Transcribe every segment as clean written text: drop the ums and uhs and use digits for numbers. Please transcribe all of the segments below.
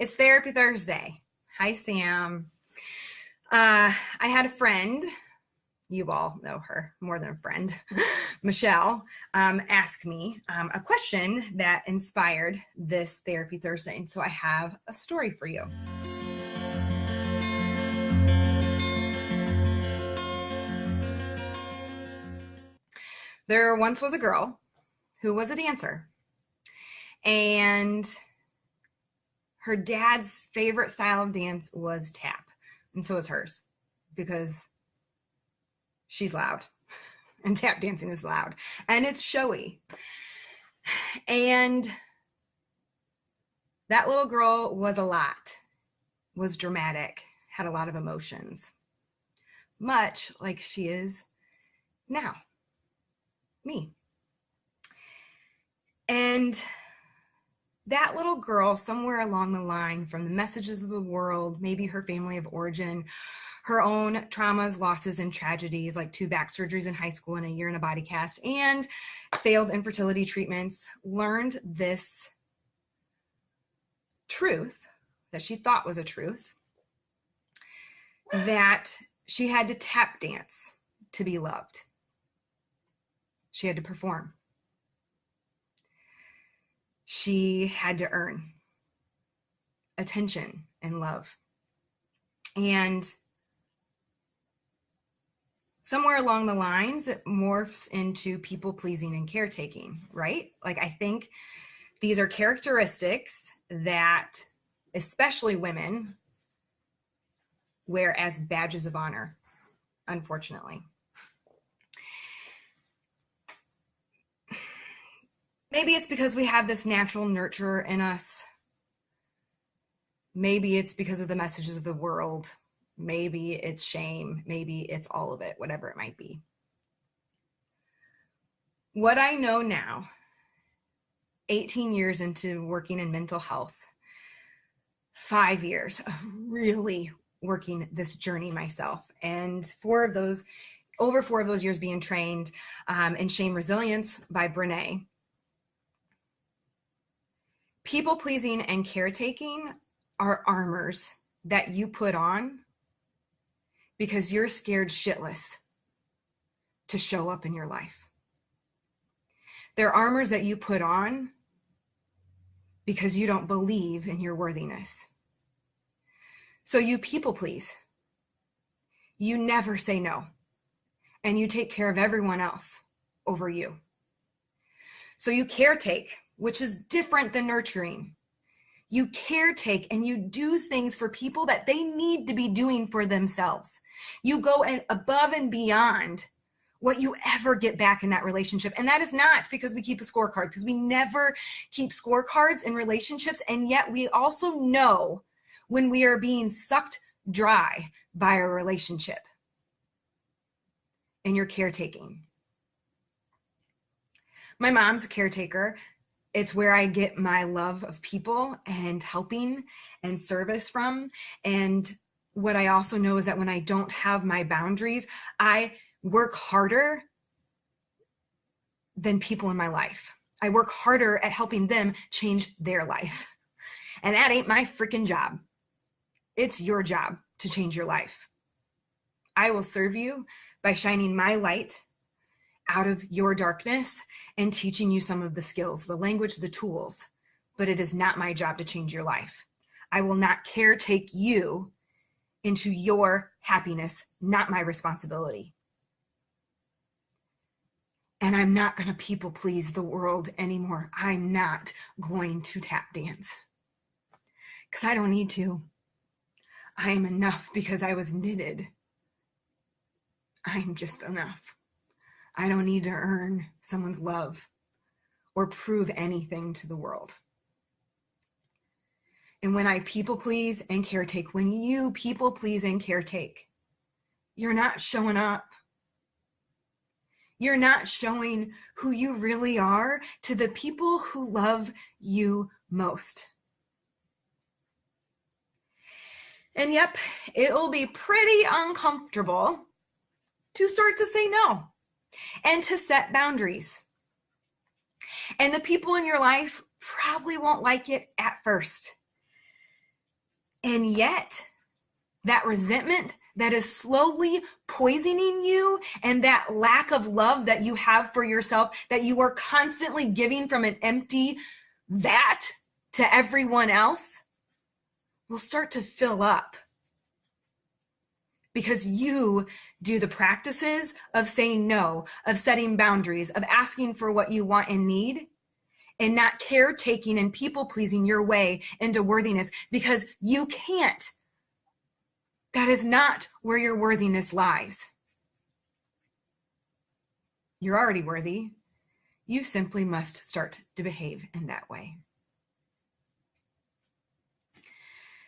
It's Therapy Thursday. Hi, Sam. I had a friend, you all know her more than a friend, Michelle, ask me a question that inspired this Therapy Thursday. And so I have a story for you. There once was a girl who was a dancer, and her dad's favorite style of dance was tap, and so is hers, because she's loud, and tap dancing is loud, and it's showy. And that little girl was a lot, was dramatic, had a lot of emotions, much like she is now, me. And that little girl, somewhere along the line, from the messages of the world, maybe her family of origin, her own traumas, losses, and tragedies, like 2 back surgeries in high school and a year in a body cast, and failed infertility treatments, learned this truth that she thought was a truth, that she had to tap dance to be loved. She had to perform. She had to earn attention and love. And somewhere along the lines, it morphs into people pleasing and caretaking, right? Like, I think these are characteristics that especially women wear as badges of honor, unfortunately. Maybe it's because we have this natural nurturer in us. Maybe it's because of the messages of the world. Maybe it's shame. Maybe it's all of it, whatever it might be. What I know now, 18 years into working in mental health, 5 years of really working this journey myself, and over 4 of those years being trained in shame resilience by Brené. People pleasing and caretaking are armors that you put on because you're scared shitless to show up in your life. They're armors that you put on because you don't believe in your worthiness. So you people please. You never say no. And you take care of everyone else over you. So you caretake, which is different than nurturing. You caretake and you do things for people that they need to be doing for themselves. You go above and beyond what you ever get back in that relationship. And that is not because we keep a scorecard, because we never keep scorecards in relationships. And yet we also know when we are being sucked dry by a relationship and you're caretaking. My mom's a caretaker. It's where I get my love of people and helping and service from. And what I also know is that when I don't have my boundaries, I work harder than people in my life. I work harder at helping them change their life. And that ain't my freaking job. It's your job to change your life. I will serve you by shining my light out of your darkness and teaching you some of the skills, the language, the tools, but it is not my job to change your life. I will not caretake you into your happiness, not my responsibility. And I'm not going to people please the world anymore. I'm not going to tap dance because I don't need to. I am enough because I was knitted. I'm just enough. I don't need to earn someone's love or prove anything to the world. And when I people please and caretake, when you people please and caretake, you're not showing up. You're not showing who you really are to the people who love you most. And yep, it'll be pretty uncomfortable to start to say no and to set boundaries. And the people in your life probably won't like it at first. And yet, that resentment that is slowly poisoning you, and that lack of love that you have for yourself, that you are constantly giving from an empty vat to everyone else, will start to fill up. Because you do the practices of saying no, of setting boundaries, of asking for what you want and need, and not caretaking and people pleasing your way into worthiness, because you can't. That is not where your worthiness lies. You're already worthy. You simply must start to behave in that way.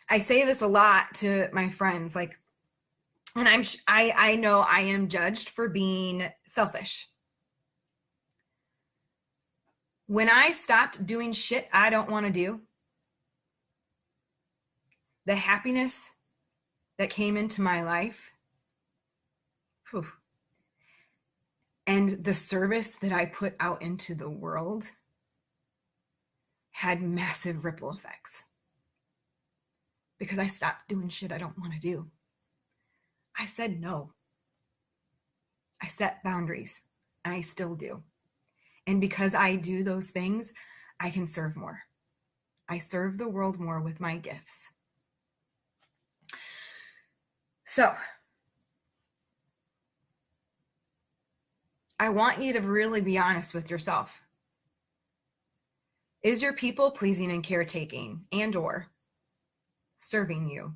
I say this a lot to my friends, like, and I know I am judged for being selfish. When I stopped doing shit I don't want to do, the happiness that came into my life, whew, and the service that I put out into the world had massive ripple effects. Because I stopped doing shit I don't want to do. I said no. I set boundaries. I still do. And because I do those things, I can serve more. I serve the world more with my gifts. So, I want you to really be honest with yourself. Is your people pleasing and caretaking and or serving you?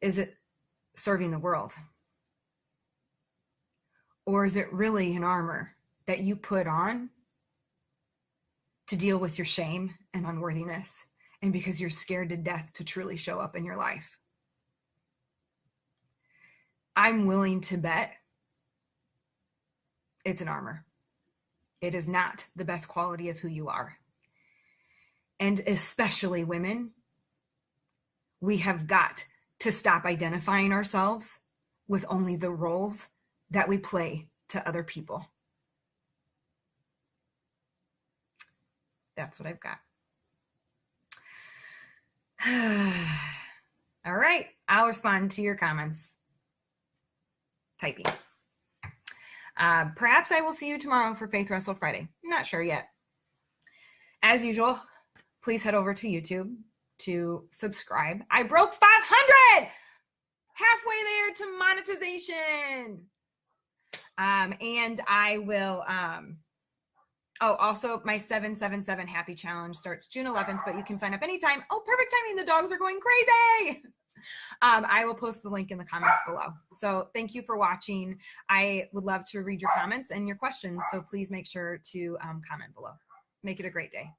Is it serving the world? Or is it really an armor that you put on to deal with your shame and unworthiness, and because you're scared to death to truly show up in your life? I'm willing to bet it's an armor. It is not the best quality of who you are. And especially women, we have got to stop identifying ourselves with only the roles that we play to other people. That's what I've got. All right, I'll respond to your comments. Typing. Perhaps I will see you tomorrow for Faith Wrestle Friday. I'm not sure yet. As usual, please head over to YouTube to subscribe. I broke 500! Halfway there to monetization. And I will, also my 777 Happy Challenge starts June 11th, but you can sign up anytime. Oh, perfect timing. The dogs are going crazy. I will post the link in the comments below. So thank you for watching. I would love to read your comments and your questions. So please make sure to comment below. Make it a great day.